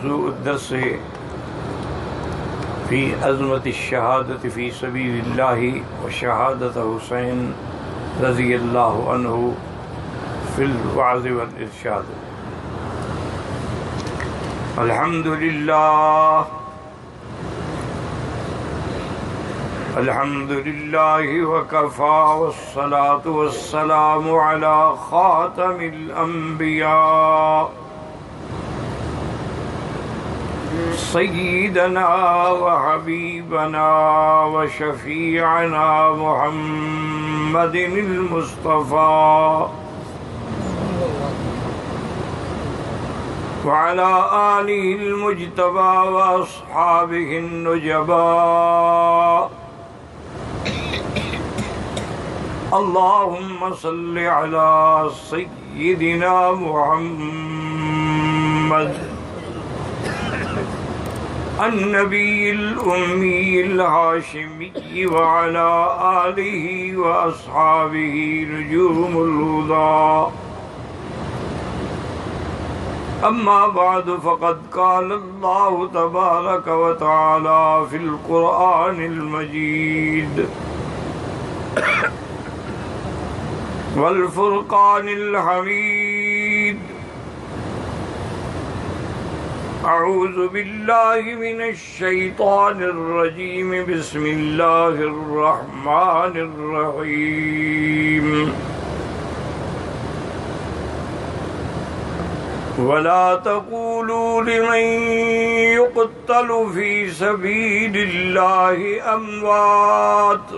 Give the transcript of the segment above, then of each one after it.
موضوع الدرس في عظمة الشهادة في سبيل الله وشهادة حسين رضي الله عنه في الوعظ والإرشاد. الحمد لله الحمد لله وكفى والصلاة والسلام على خاتم الأنبياء سيدنا وحبيبنا وشفيعنا محمد المصطفى وعلى آله المجتبى وأصحابه النجبى. اللهم صل على سيدنا محمد النبي الأمي الهاشمي وعلى آله وأصحابه نجوم الهدى. أما بعد فقد قال الله تبارك وتعالى في القرآن المجيد والفرقان الحميد. أعوذ بالله من الشيطان الرجيم. بسم الله الرحمن الرحيم. ولا تقولوا لمن يقتل في سبيل الله أموات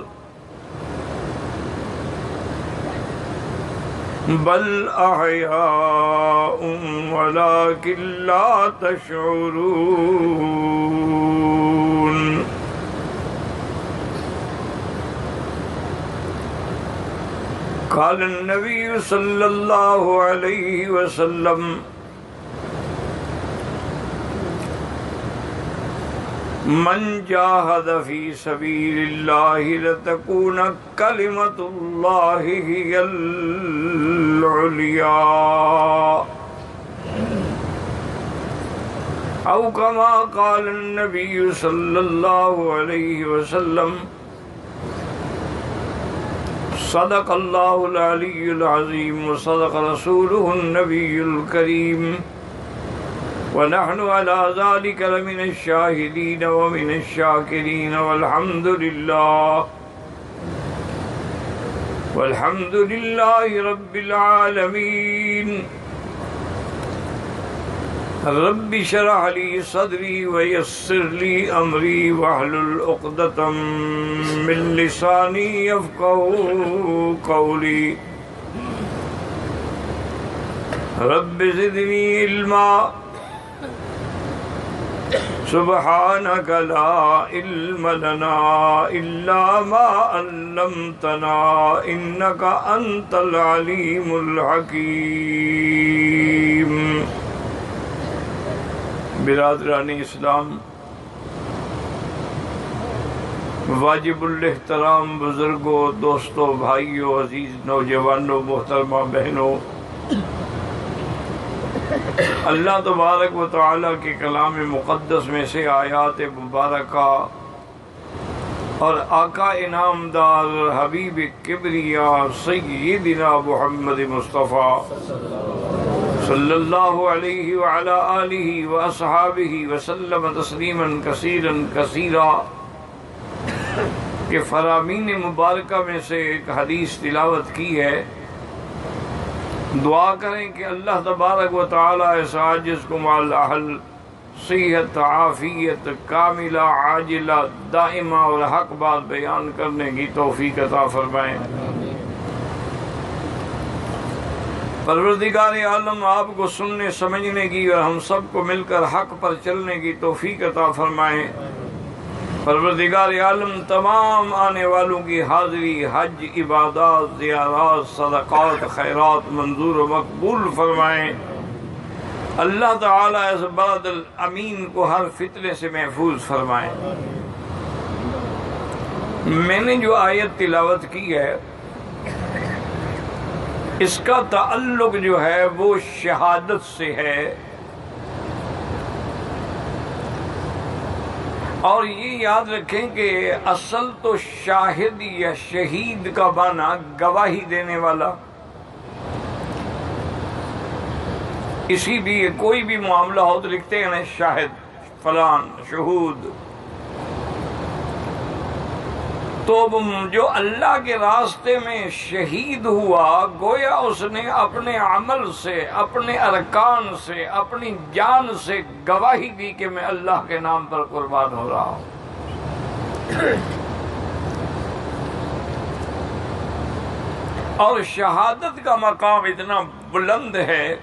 بل أحياء ولكن لا تشعرون. قال النبي صلى الله عليه وسلم من جاهد في سبيل الله لتكون كلمة الله هي العليا أو كما قال النبي صلى الله عليه وسلم. صدق الله العلي العظيم وصدق رسوله النبي الكريم ونحن على ذلك لمن الشاهدين ومن الشاكرين والحمد لله رب العالمين. رب اشرح لي صدري ويسر لي أمري واحلل عقدة من لساني يفقهوا قولي. رب زدني علما سبحانك لا علم لنا إلا ما علمتنا إنك أنت العليم الحكيم. برادران اسلام، واجب الاحترام بزرگوں، دوستوں، بھائیوں، عزیز نوجوانوں، محترمہ بہنوں، اللہ تبارک و تعالیٰ کے کلام مقدس میں سے آیات مبارکہ اور آقا انعامدار حبیب کبریا سیدنا محمد مصطفیٰ صلی اللہ علیہ وعلا آلہ واصحابہ وسلم تسلیما کثیرا کثیرا کے فرامین مبارکہ میں سے ایک حدیث تلاوت کی ہے. دعا کریں کہ اللہ تبارک و تعالی اس عاجز کو مال اہل صحت، عافیت کاملہ عاجلہ دائمہ اور حق بات بیان کرنے کی توفیق عطا فرمائیں. پروردگار عالم آپ کو سننے سمجھنے کی اور ہم سب کو مل کر حق پر چلنے کی توفیق عطا فرمائیں. پروردگار عالم تمام آنے والوں کی حاضری، حج، عبادات، زیارات، صدقات، خیرات منظور و مقبول فرمائیں. اللہ تعالیٰ اس بلد الامین کو ہر فتنے سے محفوظ فرمائیں. میں نے جو آیت تلاوت کی ہے اس کا تعلق جو ہے وہ شہادت سے ہے. اور یہ یاد رکھیں کہ اصل تو شاہد یا شہید کا معنی گواہی دینے والا، اسی لیے کوئی بھی معاملہ ہو تو لکھتے ہیں نا شاہد فلان شہود۔ تو جو اللہ کے راستے میں شہید ہوا، گویا اس نے اپنے عمل سے، اپنے ارکان سے، اپنی جان سے گواہی دی کہ میں اللہ کے نام پر قربان ہو رہا ہوں۔ اور شہادت کا مقام اتنا بلند ہے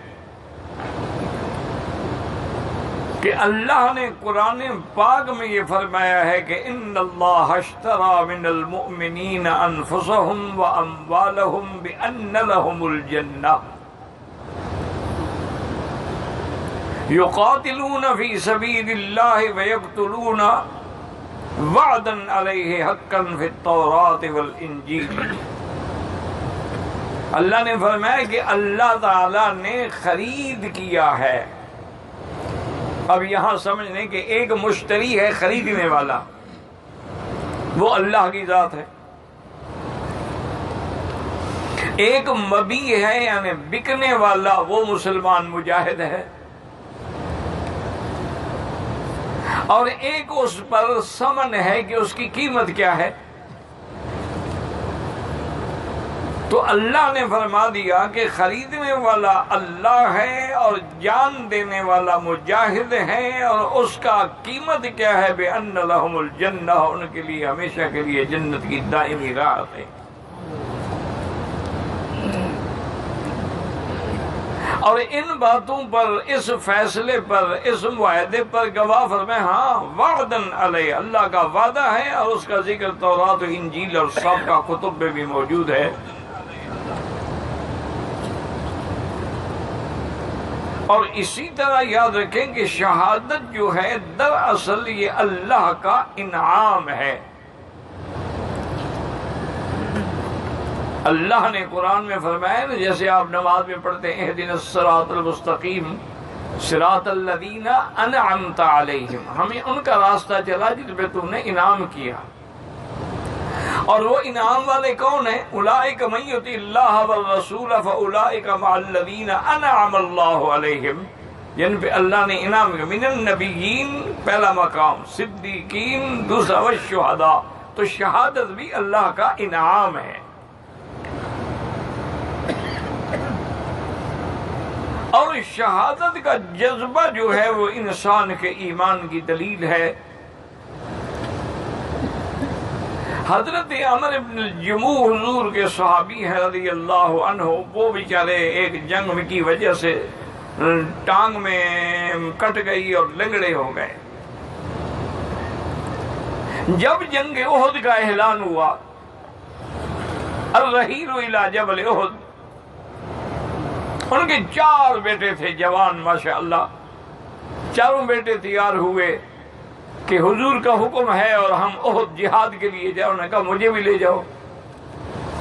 کہ اللہ نے قرآن پاک میں یہ فرمایا ہے کہ ان اللہ اشترى من المؤمنین انفسهم واموالهم بان لهم الجنہ یقاتلون فی سبیل اللہ ویقتلون وعدا علیہ حقا فی التوراۃ والانجیل۔ اللہ نے فرمایا کہ اللہ تعالی نے خرید کیا ہے۔ اب یہاں سمجھ لیں کہ ایک مشتری ہے خریدنے والا، وہ اللہ کی ذات ہے۔ ایک مبیع ہے یعنی بکنے والا، وہ مسلمان مجاہد ہے۔ اور ایک اس پر ثمن ہے کہ اس کی قیمت کیا ہے۔ تو اللہ نے فرما دیا کہ خریدنے والا اللہ ہے اور جان دینے والا مجاہد ہے، اور اس کا قیمت کیا ہے؟ بِأَنَّ لَهُمُ الْجَنَّةَ، ان کے لیے ہمیشہ کے لیے جنت کی دائمی راحت ہے۔ اور ان باتوں پر، اس فیصلے پر، اس معاہدے پر گواہ فرمائے ہاں وعدن علیہ، اللہ کا وعدہ ہے، اور اس کا ذکر تورات و انجیل اور سب کا کتب میں بھی موجود ہے۔ اور اسی طرح یاد رکھیں کہ شہادت جو ہے دراصل یہ اللہ کا انعام ہے۔ اللہ نے قرآن میں فرمایا نا، جیسے آپ نماز میں پڑھتے ہیں اہدنا الصراط المستقیم صراط الذین انعمت علیہم، ہمیں ان کا راستہ چلا جن پہ تم نے انعام کیا۔ اور وہ انعام والے کون ہیں؟ اولئک من یطع اللہ والرسول فاولئک مع الذین انعم اللہ علیہم، جن پہ اللہ نے انعام کیا۔ من النبیین پہلا مقام، صدیقین دوسرا، والشہداء۔ تو شہادت بھی اللہ کا انعام ہے۔ اور شہادت کا جذبہ جو ہے وہ انسان کے ایمان کی دلیل ہے۔ حضرت عمر بن الجموح حضور کے صحابی ہیں رضی اللہ عنہ، وہ بیچارے ایک جنگ کی وجہ سے ٹانگ میں کٹ گئی اور لنگڑے ہو گئے۔ جب جنگ احد کا اعلان ہوا، الرحیل الی جبل احد، ان کے 4 بیٹے تھے جوان ماشاءاللہ، چاروں بیٹے تیار ہوئے کہ حضور کا حکم ہے اور ہم احد جہاد کے لیے جاؤ۔ انہوں نے کہا مجھے بھی لے جاؤ۔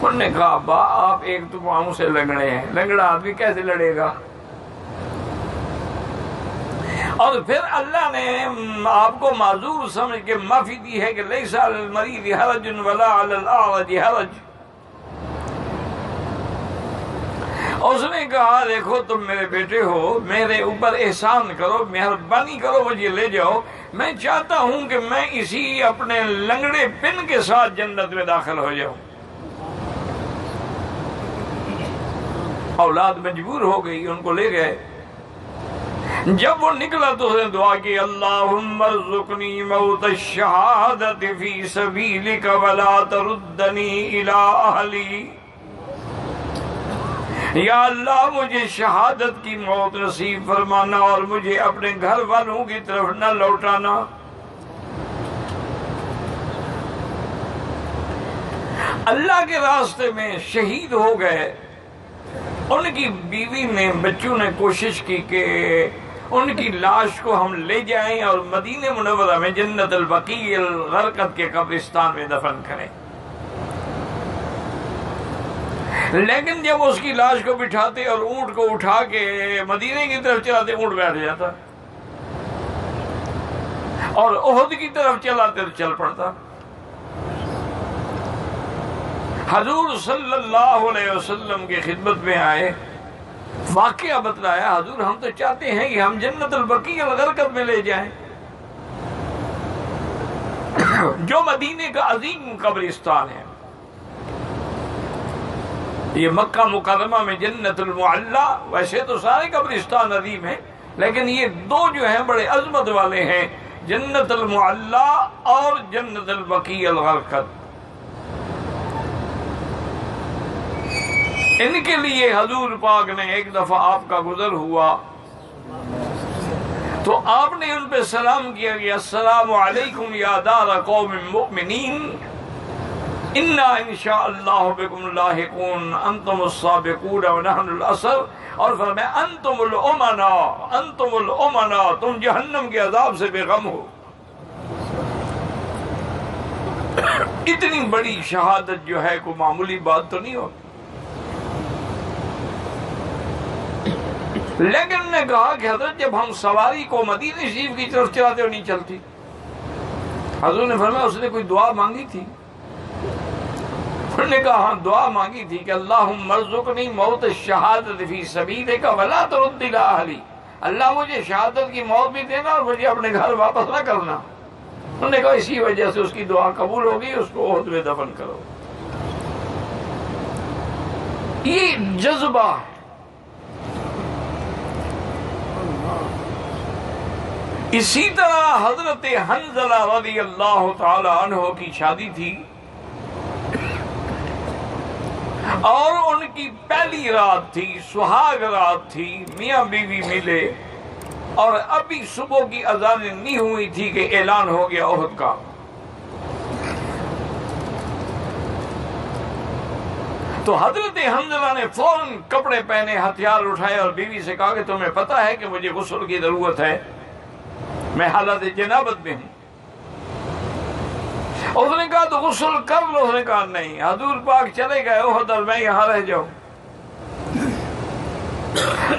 انہوں نے کہا ابا آپ ایک تو پاؤں سے لنگڑے ہیں، لنگڑا آدمی کیسے لڑے گا؟ اور پھر اللہ نے آپ کو معذور سمجھ کے معافی دی ہے کہ لیس علی المریض حرج ولا علی الاعرج حرج۔ اس نے کہا دیکھو تم میرے بیٹے ہو، میرے اوپر احسان کرو، مہربانی کرو، مجھے لے جاؤ۔ میں چاہتا ہوں کہ میں اسی اپنے لنگڑے پن کے ساتھ جنت میں داخل ہو جاؤں۔ اولاد مجبور ہو گئی، ان کو لے گئے۔ جب وہ نکلا تو اس نے دعا کی، اللہم ارزقنی موت الشہادت فی سبیلک ولا تردنی الی اہلی۔ یا اللہ مجھے شہادت کی موت نصیب فرمانا اور مجھے اپنے گھر والوں کی طرف نہ لوٹانا۔ اللہ کے راستے میں شہید ہو گئے۔ ان کی بیوی نے، بچوں نے کوشش کی کہ ان کی لاش کو ہم لے جائیں اور مدینہ منورہ میں جنت البقیع الغرقد کے قبرستان میں دفن کریں، لیکن جب اس کی لاش کو بٹھاتے اور اونٹ کو اٹھا کے مدینے کی طرف چلاتے، اونٹ بیٹھ جاتا۔ اور احد کی طرف چلاتے تو چل پڑتا۔ حضور صلی اللہ علیہ وسلم کی خدمت میں آئے، واقعہ بتلایا، حضور ہم تو چاہتے ہیں کہ ہم جنت البقیع الغرقد میں لے جائیں، جو مدینے کا عظیم قبرستان ہے۔ یہ مکہ مکرمہ میں جنت المعلی، ویسے تو سارے قبرستان عظیم ہیں لیکن یہ دو جو ہیں بڑے عظمت والے ہیں، جنت المعلی اور جنت البقیع الغرقد۔ ان کے لیے حضور پاک نے ایک دفعہ آپ کا گزر ہوا تو آپ نے ان پہ سلام کیا کہ السلام علیکم یا دار قوم مؤمنین انا انشاء اللہ بکم لاحقون انتم السابقون ونحن الاثر، اور فرمایا انتم الامنا، تم جہنم کے عذاب سے بے غم ہو۔ اتنی بڑی شہادت جو ہے کوئی معمولی بات تو نہیں ہوتی۔ لیکن نے کہا کہ حضرت جب ہم سواری کو مدینہ شریف کی طرف چلاتے ہو نہیں چلتی۔ حضور نے فرمایا اس نے کوئی دعا مانگی تھی؟ انہوں نے کہا ہاں دعا مانگی تھی کہ اللہم ارزقنی موت الشہادت فی سبیلک ولا ترد الی اہلی، اللہ مجھے شہادت کی موت بھی دینا اور مجھے اپنے گھر واپس نہ کرنا۔ انہوں نے کہا اسی وجہ سے اس کی دعا قبول ہوگی، اس کو احد میں دفن کرو۔ یہ جذبہ ہے۔ اسی طرح حضرت حنظلہ رضی اللہ تعالی عنہ کی شادی تھی اور ان کی پہلی رات تھی، سہاگ رات تھی، میاں بیوی ملے اور ابھی صبح کی اذان نہیں ہوئی تھی کہ اعلان ہو گیا احد کا۔ تو حضرت حنظلہ نے فوراً کپڑے پہنے، ہتھیار اٹھائے اور بیوی سے کہا کہ تمہیں پتہ ہے کہ مجھے غسل کی ضرورت ہے، میں حالت جنابت میں ہوں۔ اس نے کہا تو غسل کر لو۔ اس نے کہا نہیں، حضور پاک چلے گئے احد اور میں یہاں رہ جاؤں،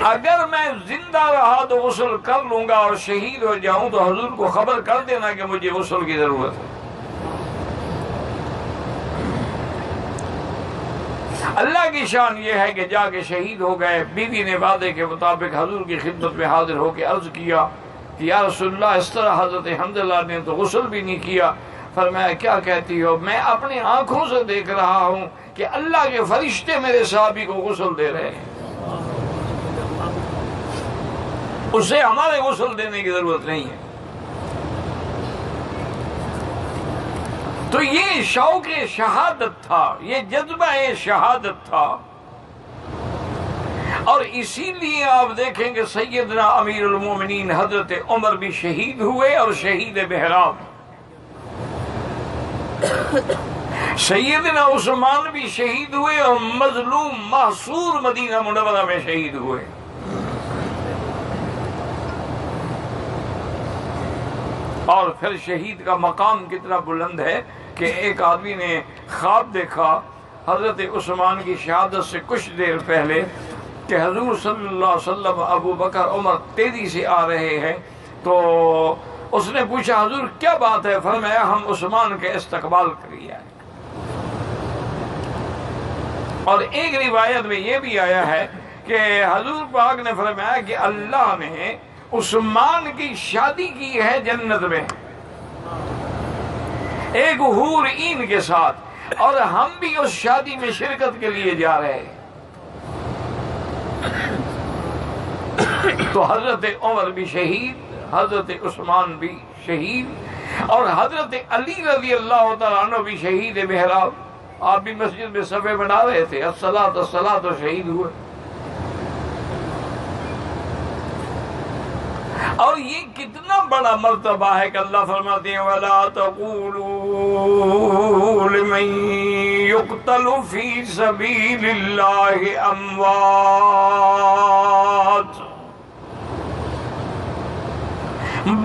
اگر میں زندہ رہا تو غسل کر لوں گا اور شہید ہو جاؤں تو حضور کو خبر کر دینا کہ مجھے غسل کی ضرورت ہے۔ اللہ کی شان یہ ہے کہ جا کے شہید ہو گئے۔ بیوی نے وعدے کے مطابق حضور کی خدمت میں حاضر ہو کے عرض کیا کہ یا رسول اللہ اس طرح حضرت حنظلہ نے تو غسل بھی نہیں کیا۔ فرمایا کیا کہتی ہو؟ میں اپنی آنکھوں سے دیکھ رہا ہوں کہ اللہ کے فرشتے میرے صحابی کو غسل دے رہے ہیں، اسے ہمارے غسل دینے کی ضرورت نہیں ہے۔ تو یہ شوق شہادت تھا، یہ جذبہ شہادت تھا، اور اسی لیے آپ دیکھیں کہ سیدنا امیر المومنین حضرت عمر بھی شہید ہوئے اور شہید بہرام، سیدنا عثمان بھی شہید ہوئے اور مظلوم محصور مدینہ منورہ میں شہید ہوئے۔ اور پھر شہید کا مقام کتنا بلند ہے کہ ایک آدمی نے خواب دیکھا حضرت عثمان کی شہادت سے کچھ دیر پہلے کہ حضور صلی اللہ علیہ وسلم، ابو بکر، عمر تیزی سے آ رہے ہیں۔ تو اس نے پوچھا حضور کیا بات ہے؟ فرمایا ہم عثمان کے استقبال کریے۔ اور ایک روایت میں یہ بھی آیا ہے کہ حضور پاک نے فرمایا کہ اللہ نے عثمان کی شادی کی ہے جنت میں ایک حور عین کے ساتھ، اور ہم بھی اس شادی میں شرکت کے لیے جا رہے ہیں۔ تو حضرت عمر بھی شہید، حضرت عثمان بھی شہید، اور حضرت علی رضی اللہ تعالیٰ عنہ بھی شہید محراب۔ آپ بھی مسجد میں صفے بنا رہے تھے، الصلاۃ الصلاۃ، تو شہید ہوئے۔ اور یہ کتنا بڑا مرتبہ ہے کہ اللہ فرماتے ہیں وَلَا تَقُولُوا لِمَن يُقْتَلُ فِي سَبِيلِ اللَّهِ أَمْوَاتٌ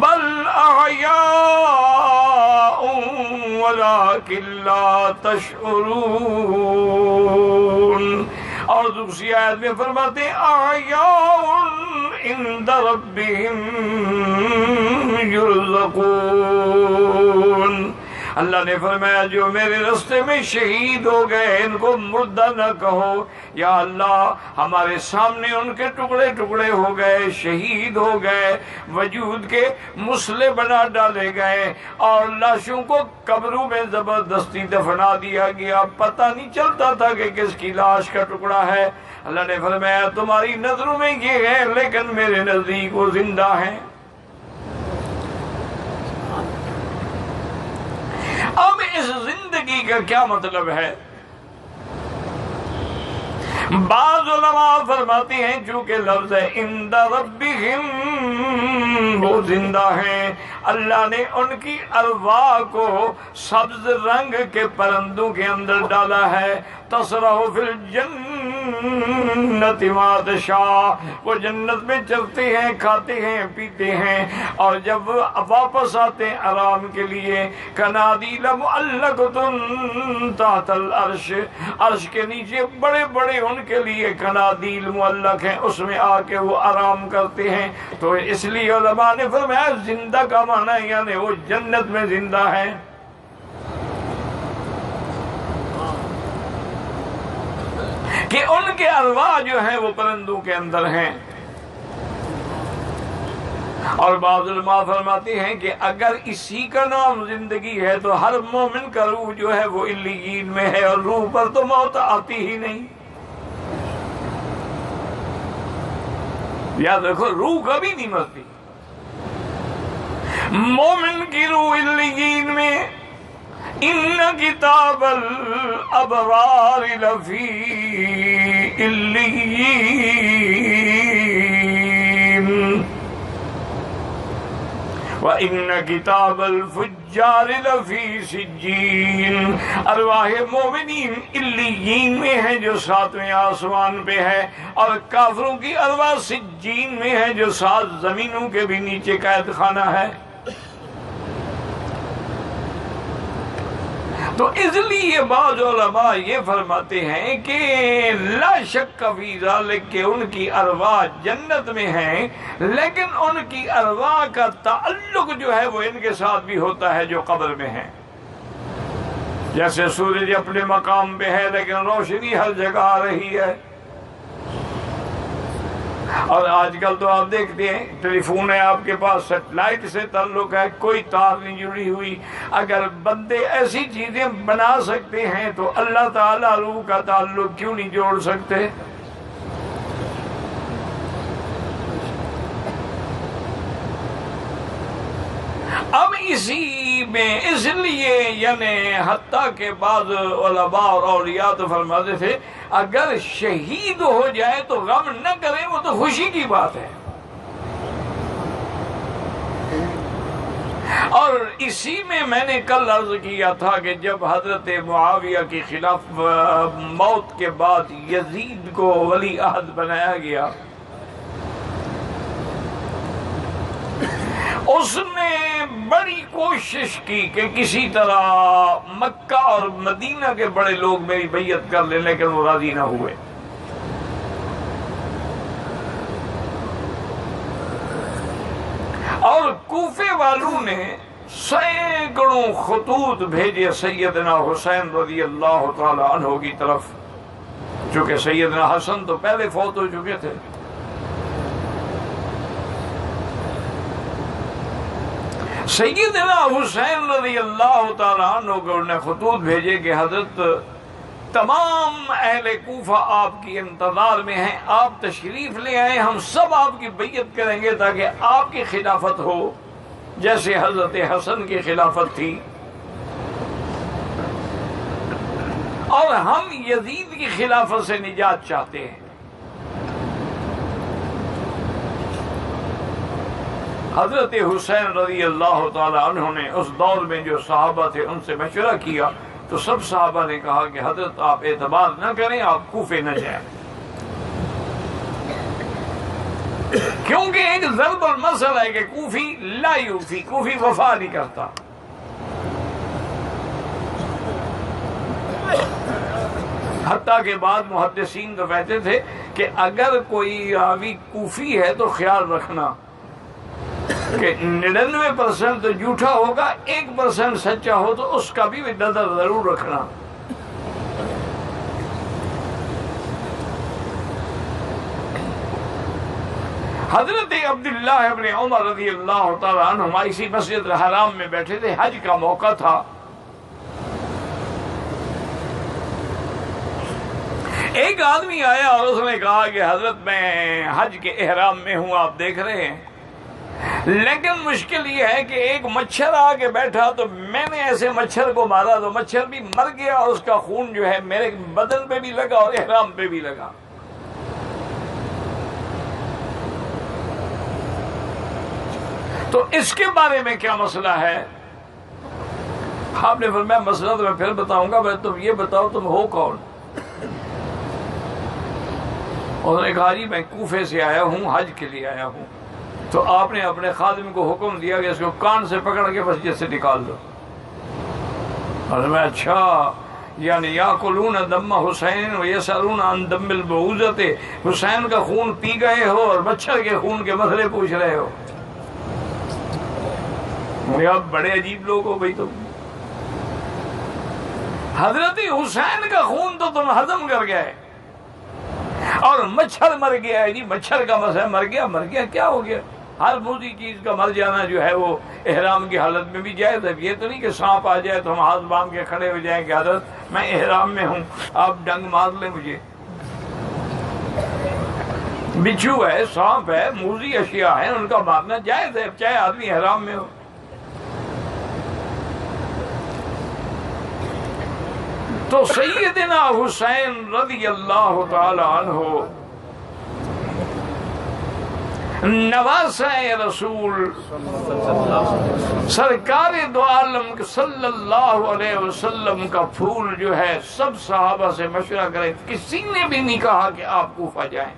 بَلْ أَحْيَاءٌ وَلَكِن لَّا تَشْعُرُونَ۔ اور دوسری آیت میں فرماتے ہیں احیاء عند ربهم یرزقون۔ يرزقون۔ اللہ نے فرمایا جو میرے راستے میں شہید ہو گئے ان کو مردہ نہ کہو، یا اللہ ہمارے سامنے ان کے ٹکڑے ٹکڑے ہو گئے، شہید ہو گئے، وجود کے مسلح بنا ڈالے گئے اور لاشوں کو قبروں میں زبردستی دفنا دیا گیا، پتہ نہیں چلتا تھا کہ کس کی لاش کا ٹکڑا ہے۔ اللہ نے فرمایا تمہاری نظروں میں یہ ہے لیکن میرے نزدیک وہ زندہ ہیں۔ اب اس زندگی کا کیا مطلب ہے؟ بعض علماء فرماتے ہیں چونکہ لفظ عند ربہم، وہ زندہ ہیں، اللہ نے ان کی ارواح کو سبز رنگ کے پرندوں کے اندر ڈالا ہے، تسرح فی الجنت ما تشاء، وہ جنت میں چلتے ہیں، کھاتے ہیں، پیتے ہیں، اور جب واپس آتے ہیں آرام کے لیے کنادیل معلقۃ تحت العرش، عرش کے نیچے بڑے بڑے ان کے لیے کنادیل معلق ہیں، اس میں آ کے وہ آرام کرتے ہیں۔ تو اس لیے علماء نے فرمایا زندہ کا معنی یعنی وہ جنت میں زندہ ہے۔ کہ ان کے ارواح جو ہیں وہ پرندوں کے اندر ہیں۔ اور بعض علماء فرماتے ہیں کہ اگر اسی کا نام زندگی ہے تو ہر مومن کا روح جو ہے وہ علیین میں ہے، اور روح پر تو موت آتی ہی نہیں۔ یاد رکھو روح کبھی نہیں مرتی، مومن کی روح علیین میں، ان کتاب الابرار لفی علیین وَإِنَّ كِتَابَ الْفُجَّارِ لَفِي سِجِّينَ، ارواح مومنین علیین میں ہے جو 7ویں آسمان پہ ہے، اور کافروں کی ارواح سجین میں ہے جو 7 زمینوں کے بھی نیچے قید خانہ ہے۔ تو اس لیے بعض علماء یہ فرماتے ہیں کہ لا شک فی ذالک کہ ان کی ارواح جنت میں ہیں، لیکن ان کی ارواح کا تعلق جو ہے وہ ان کے ساتھ بھی ہوتا ہے جو قبر میں ہیں۔ جیسے سورج اپنے مقام پہ ہے لیکن روشنی ہر جگہ آ رہی ہے، اور آج کل تو آپ دیکھتے ہیں ٹیلی فون ہے آپ کے پاس، سیٹلائٹ سے تعلق ہے، کوئی تار نہیں جڑی ہوئی۔ اگر بندے ایسی چیزیں بنا سکتے ہیں تو اللہ تعالیٰ روح کا تعلق کیوں نہیں جوڑ سکتے؟ اب اسی میں اس لیے یعنی حتیٰ کہ بعض علماء اور اولیاء تو فرماتے تھے اگر شہید ہو جائے تو غم نہ کریں، وہ تو خوشی کی بات ہے۔ اور اسی میں نے کل عرض کیا تھا کہ جب حضرت معاویہ کی خلاف موت کے بعد یزید کو ولی عہد بنایا گیا، اس نے بڑی کوشش کی کہ کسی طرح مکہ اور مدینہ کے بڑے لوگ میری بیعت کر لیں، لیکن وہ راضی نہ ہوئے۔ اور کوفے والوں نے سینکڑوں خطوط بھیجے سیدنا حسین رضی اللہ تعالی عنہ کی طرف، چونکہ سیدنا حسن تو پہلے فوت ہو چکے تھے۔ سیدنا حسین رضی اللہ تعالیٰ عنہ کو نے خطوط بھیجے کہ حضرت تمام اہل کوفہ آپ کی انتظار میں ہیں، آپ تشریف لے آئیں، ہم سب آپ کی بیعت کریں گے تاکہ آپ کی خلافت ہو جیسے حضرت حسن کی خلافت تھی، اور ہم یزید کی خلافت سے نجات چاہتے ہیں۔ حضرت حسین رضی اللہ تعالی عنہ نے اس دور میں جو صحابہ تھے ان سے مشورہ کیا تو سب صحابہ نے کہا کہ حضرت آپ اعتبار نہ کریں، آپ کوفے نہ جائیں، کیونکہ ایک ضرب المثل ہے کہ کوفی لا یوفی، کوفی وفا نہیں کرتا۔ حتیٰ کہ بعض محدثین تو کہتے تھے کہ اگر کوئی راوی کوفی ہے تو خیال رکھنا کہ 99% تو جھوٹا ہوگا، 1% سچا ہو تو اس کا بھی نظر ضرور رکھنا۔ حضرت عبداللہ ابن عمر رضی اللہ تعالیٰ عنہما اسی مسجد الحرام میں بیٹھے تھے، حج کا موقع تھا۔ ایک آدمی آیا اور اس نے کہا کہ حضرت میں حج کے احرام میں ہوں، آپ دیکھ رہے ہیں، لیکن مشکل یہ ہے کہ ایک مچھر آ کے بیٹھا تو میں نے ایسے مچھر کو مارا تو مچھر بھی مر گیا اور اس کا خون جو ہے میرے بدن پہ بھی لگا اور احرام پہ بھی لگا۔ تو اس کے بارے میں کیا مسئلہ ہے؟ آپ نے فرمایا مسئلہ تو میں پھر بتاؤں گا، میں تم یہ بتاؤ تم ہو کون؟ انہوں نے کہا جی میں کوفے سے آیا ہوں، حج کے لیے آیا ہوں۔ تو آپ نے اپنے خادم کو حکم دیا کہ اس کو کان سے پکڑ کے مسجد سے نکال دو۔ اور میں اچھا، یعنی یاکلون دم حسین ویسألون عن دم البعوضۃ، حسین کا خون پی گئے ہو اور مچھر کے خون کے مسئلے پوچھ رہے ہو؟ آپ بڑے عجیب لوگ ہو بھائی تم۔ حضرت حسین کا خون تو تم ہضم کر گئے اور مچھر مر گیا ہے۔ جی مچھر کا مسئلہ، مر گیا کیا ہو گیا؟ ہر موذی چیز کا مر جانا جو ہے وہ احرام کی حالت میں بھی جائز ہے۔ یہ تو نہیں کہ سانپ آ جائے تو ہم ہاتھ باندھ کے کھڑے ہو جائیں کہ حضرت میں احرام میں ہوں، آپ ڈنگ مار لیں مجھے۔ بچھو ہے، سانپ ہے، موذی اشیاء ہیں، ان کا مارنا جائز ہے چاہے آدمی احرام میں ہو۔ تو سیدنا حسین رضی اللہ تعالی عنہ نواسہ رسول سرکار دو عالم صلی اللہ علیہ وسلم کا پھول جو ہے، سب صحابہ سے مشورہ کرے، کسی نے بھی نہیں کہا کہ آپ کوفہ جائیں۔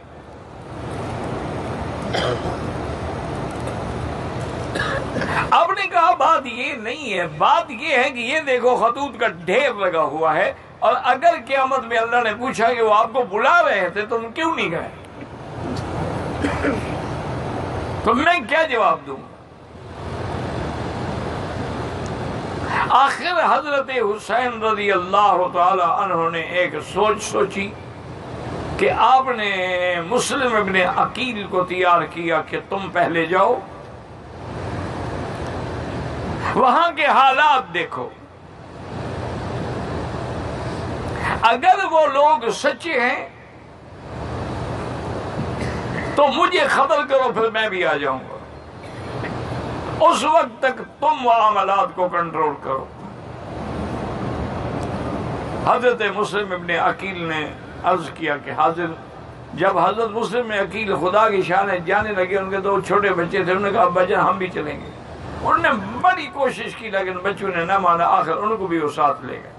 اب نے کہا بات یہ نہیں ہے، بات یہ ہے کہ یہ دیکھو خطوط کا ڈھیر لگا ہوا ہے، اور اگر قیامت میں اللہ نے پوچھا کہ وہ آپ کو بلا رہے تھے تم کیوں نہیں گئے، تو میں کیا جواب دوں؟ آخر حضرت حسین رضی اللہ تعالی عنہ نے ایک سوچ سوچی کہ آپ نے مسلم ابن عقیل کو تیار کیا کہ تم پہلے جاؤ، وہاں کے حالات دیکھو، اگر وہ لوگ سچے ہیں تو مجھے خبر کرو، پھر میں بھی آ جاؤں گا، اس وقت تک تم معاملات کو کنٹرول کرو۔ حضرت مسلم ابن عقیل نے عرض کیا کہ حاضر۔ جب حضرت مسلم ابن عقیل خدا کی شان ہے جانے لگے، ان کے دو چھوٹے بچے تھے، انہوں نے کہا ابا جان ہم بھی چلیں گے۔ انہوں نے بڑی کوشش کی لیکن بچوں نے نہ مانا، آخر ان کو بھی وہ ساتھ لے گئے۔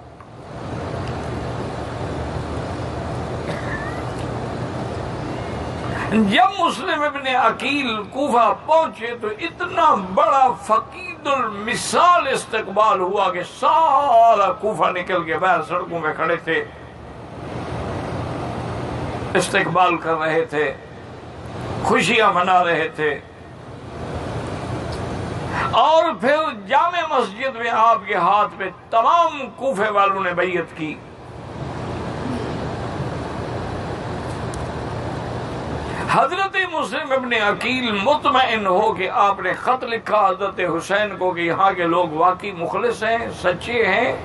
جب مسلم ابن عقیل کوفہ پہنچے تو اتنا بڑا فقید المثال استقبال ہوا کہ سارا کوفہ نکل کے باہر سڑکوں میں کھڑے تھے، استقبال کر رہے تھے، خوشیاں منا رہے تھے۔ اور پھر جامع مسجد میں آپ کے ہاتھ پہ تمام کوفے والوں نے بیعت کی۔ حضرت مسلم ابن عقیل مطمئن ہو کہ آپ نے خط لکھا حضرت حسین کو کہ یہاں کے لوگ واقعی مخلص ہیں، سچے ہیں،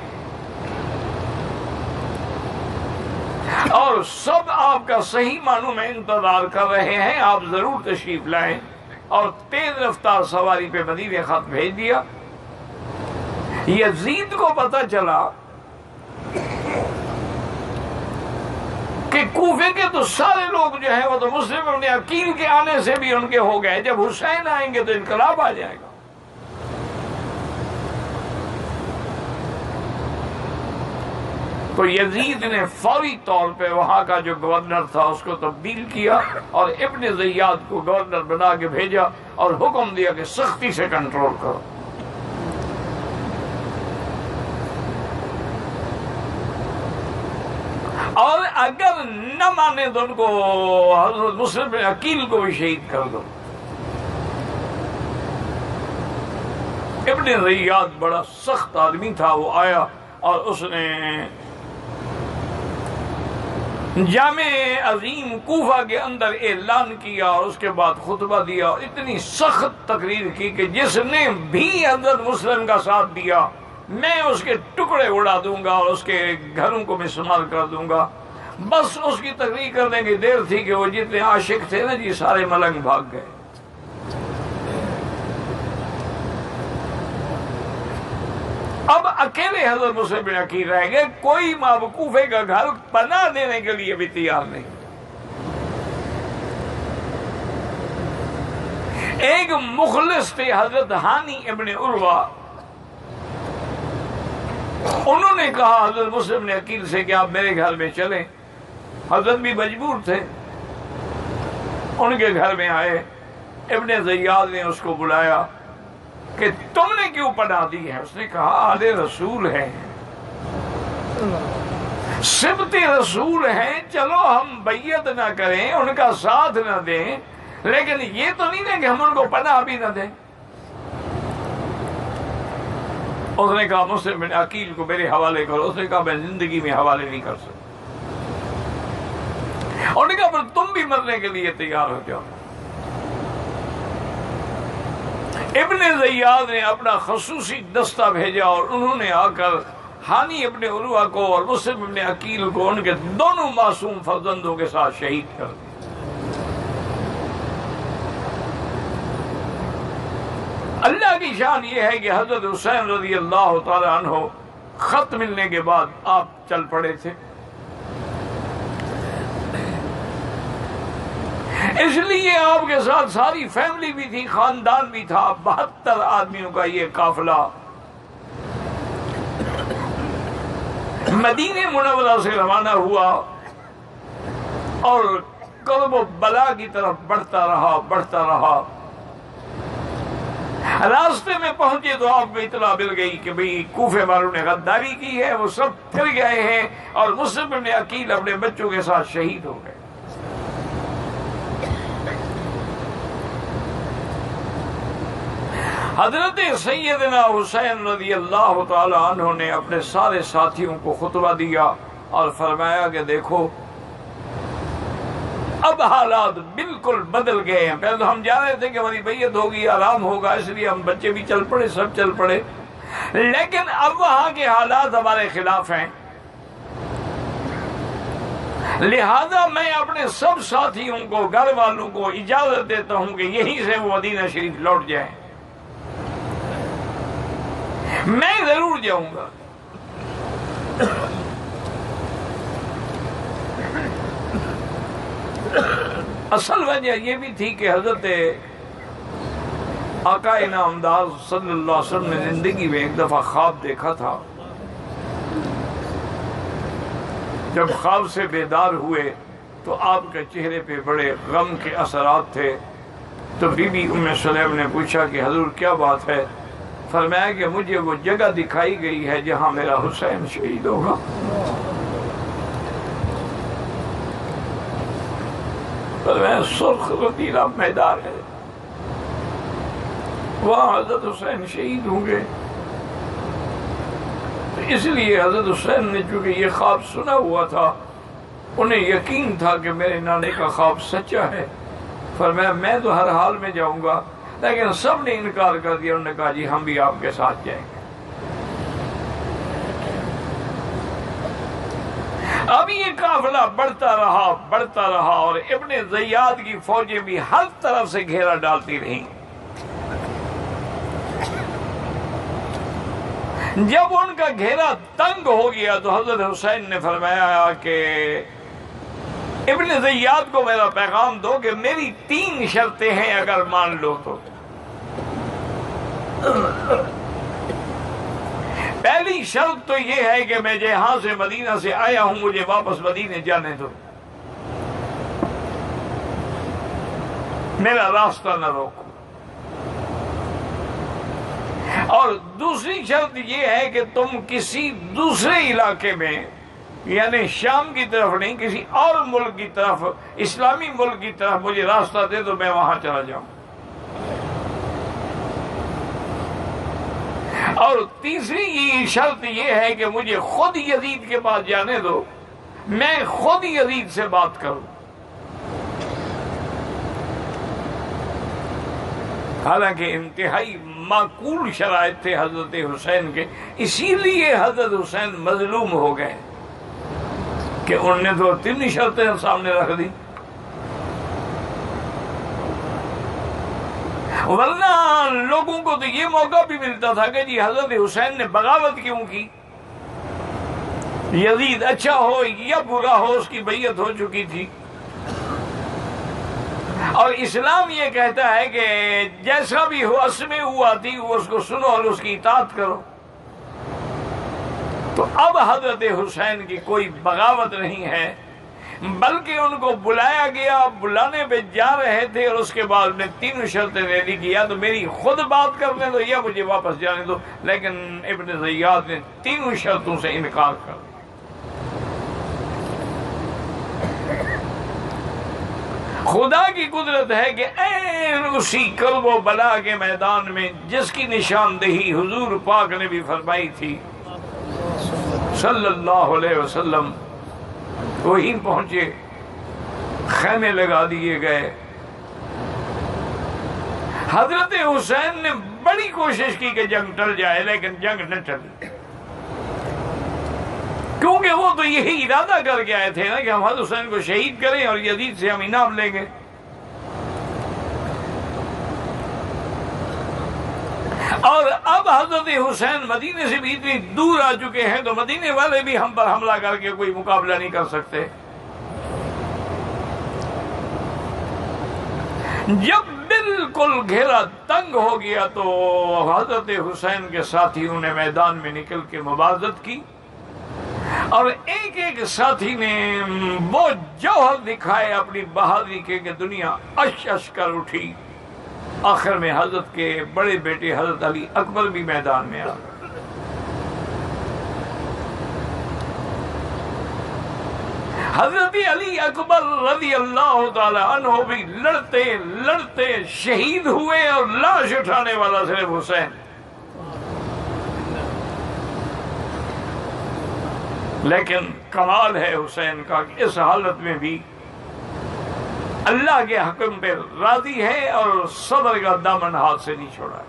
اور سب آپ کا صحیح معنوں میں انتظار کر رہے ہیں، آپ ضرور تشریف لائیں۔ اور تیز رفتار سواری پہ مدینے خط بھیج دیا۔ یزید کو پتہ چلا کہ کوفے کے تو سارے لوگ جو ہیں وہ تو مسلم ابن عقیل کے آنے سے بھی ان کے ہو گئے، جب حسین آئیں گے تو انقلاب آ جائے گا۔ تو یزید نے فوری طور پہ وہاں کا جو گورنر تھا اس کو تبدیل کیا اور ابن زیاد کو گورنر بنا کے بھیجا اور حکم دیا کہ سختی سے کنٹرول کرو۔ اور اگر نہ مانے تو ان کو حضرت مسلم بن عقیل کو بھی شہید کر دو۔ ابن زیاد بڑا سخت آدمی تھا، وہ آیا اور اس نے جامع عظیم کوفہ کے اندر اعلان کیا اور اس کے بعد خطبہ دیا اور اتنی سخت تقریر کی کہ جس نے بھی حضرت مسلم کا ساتھ دیا میں اس کے ٹکڑے اڑا دوں گا اور اس کے گھروں کو مسمار کر دوں گا۔ بس اس کی تقریر کرنے کی دیر تھی کہ وہ جتنے عاشق تھے نا جی سارے ملنگ بھاگ گئے۔ اب اکیلے حضرت مسلم بن عقیل رہ گئے، کوئی کوفے کا گھر پناہ دینے کے لیے بھی تیار نہیں۔ ایک مخلص تھے حضرت ہانی ابن عروہ، انہوں نے کہا حضرت مسلم بن عقیل سے کہ آپ میرے گھر میں چلیں۔ حضرت بھی مجبور تھے، ان کے گھر میں آئے۔ ابن زیاد نے اس کو بلایا کہ تم نے کیوں پناہ دی ہے؟ اس نے کہا آل رسول ہیں، صبت رسول ہیں، چلو ہم بیعت نہ کریں، ان کا ساتھ نہ دیں، لیکن یہ تو نہیں ہے کہ ہم ان کو پناہ بھی نہ دیں۔ اس نے کہا مسلم بن عقیل کو میرے حوالے کرو۔ اس نے کہا میں زندگی میں حوالے نہیں کر سکتا۔ اور نے کہا پر تم بھی مرنے کے لیے تیار ہو جاؤ۔ ابن زیاد نے اپنا خصوصی دستہ بھیجا اور انہوں نے آ کر ہانی ابن عروہ کو اور مسلم ابن عقیل کو ان کے دونوں معصوم فرزندوں کے ساتھ شہید کر دیا۔ اللہ کی شان یہ ہے کہ حضرت حسین رضی اللہ تعالی عنہ خط ملنے کے بعد آپ چل پڑے تھے، اس لیے آپ کے ساتھ ساری فیملی بھی تھی، خاندان بھی تھا۔ 72 آدمیوں کا یہ قافلہ مدینہ منورہ سے روانہ ہوا اور کرب و بلا کی طرف بڑھتا رہا۔ راستے میں پہنچے تو آپ کو اطلاع مل گئی کہ بھئی کوفے والوں نے غداری کی ہے، وہ سب پھر گئے ہیں اور مسلم بن عقیل اپنے بچوں کے ساتھ شہید ہو گئے۔ حضرت سیدنا حسین رضی اللہ تعالی عنہ نے اپنے سارے ساتھیوں کو خطبہ دیا اور فرمایا کہ دیکھو اب حالات بالکل بدل گئے ہیں۔ پہلے تو ہم جا رہے تھے کہ ہماری بیعت ہوگی، آرام ہوگا، اس لیے ہم بچے بھی چل پڑے، سب چل پڑے، لیکن اب وہاں کے حالات ہمارے خلاف ہیں، لہذا میں اپنے سب ساتھیوں کو، گھر والوں کو اجازت دیتا ہوں کہ یہیں سے وہ مدینہ شریف لوٹ جائیں۔ میں ضرور جاؤں گا۔ اصل وجہ یہ بھی تھی کہ حضرت آقا انعامدار صلی اللہ علیہ وسلم نے زندگی میں ایک دفعہ خواب دیکھا تھا۔ جب خواب سے بیدار ہوئے تو آپ کے چہرے پہ بڑے غم کے اثرات تھے۔ تو بی بی ام سلیم نے پوچھا کہ حضور کیا بات ہے؟ فرمایا کہ مجھے وہ جگہ دکھائی گئی ہے جہاں میرا حسین شہید ہوگا۔ فرمایا سرخ رتیلا میدان ہے، وہاں حضرت حسین شہید ہوں گے۔ اس لیے حضرت حسین نے چونکہ یہ خواب سنا ہوا تھا، انہیں یقین تھا کہ میرے نانے کا خواب سچا ہے۔ فرمایا میں تو ہر حال میں جاؤں گا، لیکن سب نے انکار کر دیا۔ انہوں نے کہا جی ہم بھی آپ کے ساتھ جائیں گے۔ اب یہ قافلہ بڑھتا رہا اور ابن زیاد کی فوجیں بھی ہر طرف سے گھیرا ڈالتی رہیں۔ جب ان کا گھیرا تنگ ہو گیا تو حضرت حسین نے فرمایا کہ ابن زیاد کو میرا پیغام دو کہ میری 3 شرطیں ہیں، اگر مان لو تو۔ پہلی شرط تو یہ ہے کہ میں جہاں سے مدینہ سے آیا ہوں مجھے واپس مدینہ جانے دو، میرا راستہ نہ روکو۔ اور دوسری شرط یہ ہے کہ تم کسی دوسرے علاقے میں، یعنی شام کی طرف نہیں، کسی اور ملک کی طرف، اسلامی ملک کی طرف مجھے راستہ دے تو میں وہاں چلا جاؤں۔ اور تیسری شرط یہ ہے کہ مجھے خود یزید کے پاس جانے دو، میں خود یزید سے بات کروں۔ حالانکہ انتہائی معقول شرائط تھے حضرت حسین کے، اسی لیے حضرت حسین مظلوم ہو گئے کہ انہوں نے تو 3 شرطیں سامنے رکھ دی، ورنہ لوگوں کو تو یہ موقع بھی ملتا تھا کہ جی حضرت حسین نے بغاوت کیوں کی، یزید اچھا ہو یا برا ہو اس کی بیعت ہو چکی تھی، اور اسلام یہ کہتا ہے کہ جیسا بھی ہو اسمع ہوا تھی وہ اس کو سنو اور اس کی اطاعت کرو۔ تو اب حضرت حسین کی کوئی بغاوت نہیں ہے، بلکہ ان کو بلایا گیا، بلانے پہ جا رہے تھے اور اس کے بعد نے 3 شرطیں دے دی کہ یا تو میری خود بات کرنے دو یا مجھے واپس جانے دو، لیکن ابن زیاد نے 3 شرطوں سے انکار کر دیا۔ خدا کی قدرت ہے کہ این اسی کرب و بلا کے میدان میں جس کی نشاندہی حضور پاک نے بھی فرمائی تھی صلی اللہ علیہ وسلم، وہیں پہنچے، خیمے لگا دیے گئے۔ حضرت حسین نے بڑی کوشش کی کہ جنگ ٹل جائے، لیکن جنگ نہ ٹلی، کیونکہ وہ تو یہی ارادہ کر کے آئے تھے نا کہ ہم حضرت حسین کو شہید کریں اور یزید سے ہم انعام لیں گے۔ اور اب حضرت حسین مدینے سے بھی اتنی دور آ چکے ہیں تو مدینے والے بھی ہم پر حملہ کر کے کوئی مقابلہ نہیں کر سکتے۔ جب بالکل گھیرا تنگ ہو گیا تو حضرت حسین کے ساتھیوں نے میدان میں نکل کے مبارزت کی، اور ایک ایک ساتھی نے وہ جوہر دکھائے اپنی بہادری کے کہ دنیا اش اش کر اٹھی۔ آخر میں حضرت کے بڑے بیٹے حضرت علی اکبر بھی میدان میں آ گئے۔ حضرت علی اکبر رضی اللہ تعالی عنہ بھی لڑتے لڑتے شہید ہوئے، اور لاش اٹھانے والا صرف حسین۔ لیکن کمال ہے حسین کا کہ اس حالت میں بھی اللہ کے حکم پہ راضی ہے اور صبر کا دامن ہاتھ سے نہیں چھوڑا۔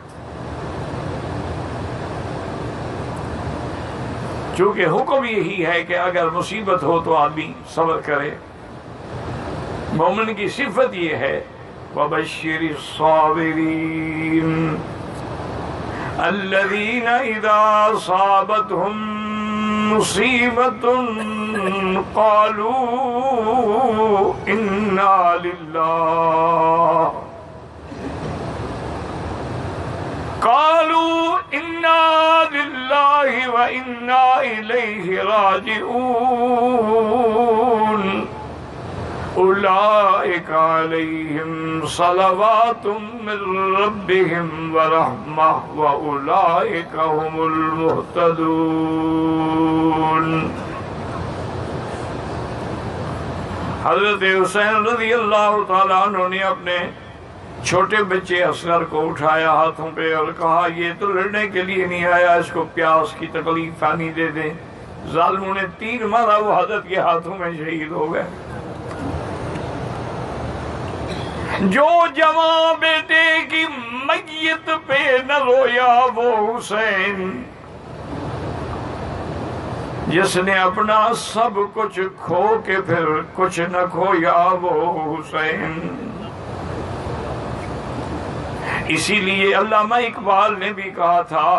چونکہ حکم یہی ہے کہ اگر مصیبت ہو تو آدمی صبر کرے۔ مومن کی صفت یہ ہے وَبَشِّرِ الصَّابِرِينَ الَّذِينَ إِذَا أَصَابَتْهُمْ مُصِيبَةٌ قَالُوا إِنَّا لِلَّهِ وَإِنَّا إِلَيْهِ رَاجِعُونَ أُولَئِكَ عَلَيْهِمْ صَلَوَاتٌ مِّن رَّبِّهِمْ وَرَحْمَةٌ وَأُولَئِكَ هُمُ الْمُهْتَدُونَ۔ حضرت حسین رضی اللہ تعالیٰ عنہ نے اپنے چھوٹے بچے اصغر کو اٹھایا ہاتھوں پہ اور کہا یہ تو لڑنے کے لیے نہیں آیا، اس کو پیاس کی تکلیف پانی دے دیں۔ ظالموں نے تیر مارا، وہ حضرت کے ہاتھوں میں شہید ہو گئے۔ جو جوان بیٹے کی میت پہ نہ رویا وہ حسین، جس نے اپنا سب کچھ کھو کے پھر کچھ نہ کھویا وہ حسین۔ اسی لیے علامہ اقبال نے بھی کہا تھا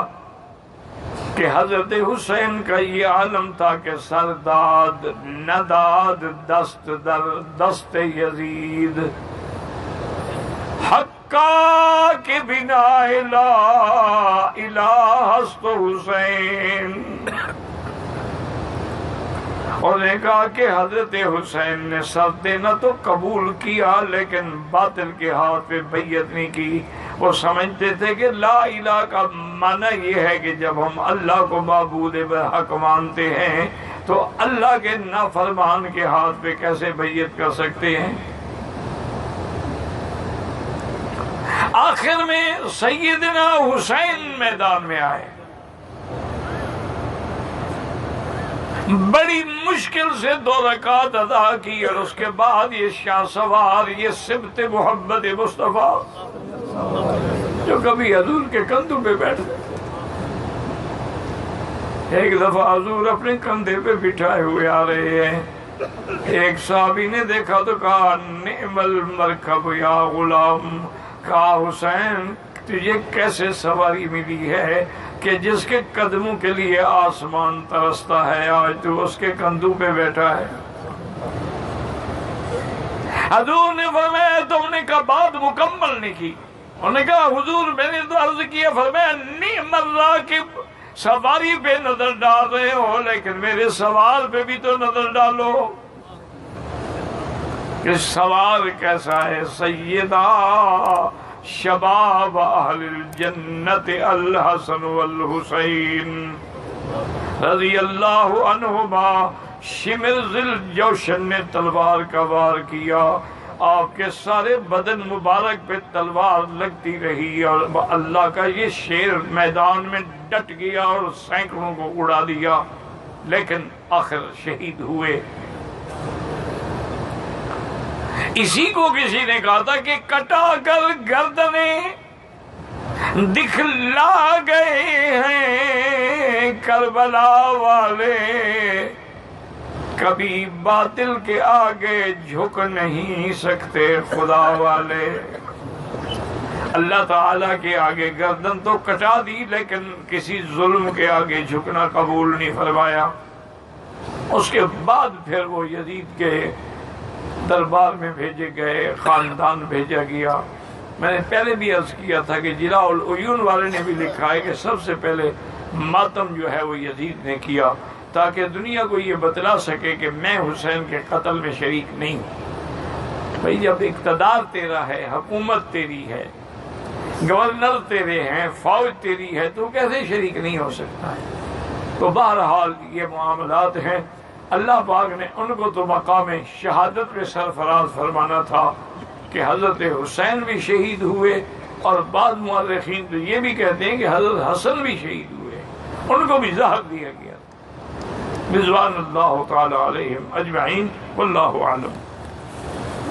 کہ حضرت حسین کا یہ عالم تھا کہ سرداد نداد دست در دست یزید، حقا کے بنا لا الہ است حسین۔ اور نے کہا کہ حضرت حسین نے سر دینا تو قبول کیا لیکن باطل کے ہاتھ پہ بیعت نہیں کی۔ وہ سمجھتے تھے کہ لا الہ کا معنی یہ ہے کہ جب ہم اللہ کو معبود برحق مانتے ہیں تو اللہ کے نافرمان کے ہاتھ پہ کیسے بیعت کر سکتے ہیں۔ آخر میں سیدنا حسین میدان میں آئے بڑی مشکل سے 2 رکعت ادا کی، اور اس کے بعد یہ شاہ سوار، یہ سبت محبت مصطفیٰ جو کبھی حضور کے کندھوں پہ بیٹھتے، ایک دفعہ حضور اپنے کندھے پہ بٹھائے ہوئے آ رہے ہیں، ایک صحابی نے دیکھا تو کہا نعم المرکب یا غلام، کہا حسین تجھے کیسے سواری ملی ہے کہ جس کے قدموں کے لیے آسمان ترستا ہے، آج تو اس کے کندھوں پہ بیٹھا ہے۔ حضور نے فرمایا تم نے کہا بات مکمل نہیں کی، انہوں نے کہا حضور میں نے تو عرض کیا، فرمایا نعم الراکب، سواری پہ نظر ڈال رہے ہو لیکن میرے سوار پہ بھی تو نظر ڈالو کہ سوار کیسا ہے۔ سیدہ شباب اہل الجنت الحسن والحسین رضی اللہ عنہما، شمر ذل جوشن نے تلوار کا وار کیا، آپ کے سارے بدن مبارک پہ تلوار لگتی رہی، اور اللہ کا یہ شیر میدان میں ڈٹ گیا اور سینکڑوں کو اڑا دیا، لیکن آخر شہید ہوئے۔ اسی کو کسی نے کہا تھا کہ کٹا کر گردنیں دکھلا گئے ہیں کربلا والے، کبھی باطل کے آگے جھک نہیں سکتے خدا والے۔ اللہ تعالیٰ کے آگے گردن تو کٹا دی لیکن کسی ظلم کے آگے جھکنا قبول نہیں فرمایا۔ اس کے بعد پھر وہ یزید کے دربار میں بھیجے گئے، خاندان بھیجا گیا۔ میں نے پہلے بھی عرض کیا تھا کہ جلاء العیون والے نے بھی لکھا ہے کہ سب سے پہلے ماتم جو ہے وہ یزید نے کیا، تاکہ دنیا کو یہ بتلا سکے کہ میں حسین کے قتل میں شریک نہیں ہوں۔ بھئی جب اقتدار تیرا ہے، حکومت تیری ہے، گورنر تیرے ہیں، فوج تیری ہے، تو کیسے شریک نہیں ہو سکتا ہے؟ تو بہرحال یہ معاملات ہیں۔ اللہ پاک نے ان کو تو مقام شہادت میں سرفراز فرمانا تھا کہ حضرت حسین بھی شہید ہوئے، اور بعض مورخین تو یہ بھی کہتے ہیں کہ حضرت حسن بھی شہید ہوئے، ان کو بھی زہر دیا گیا۔ رضوان اللہ تعالی علیہم اجمعین، واللہ اعلم۔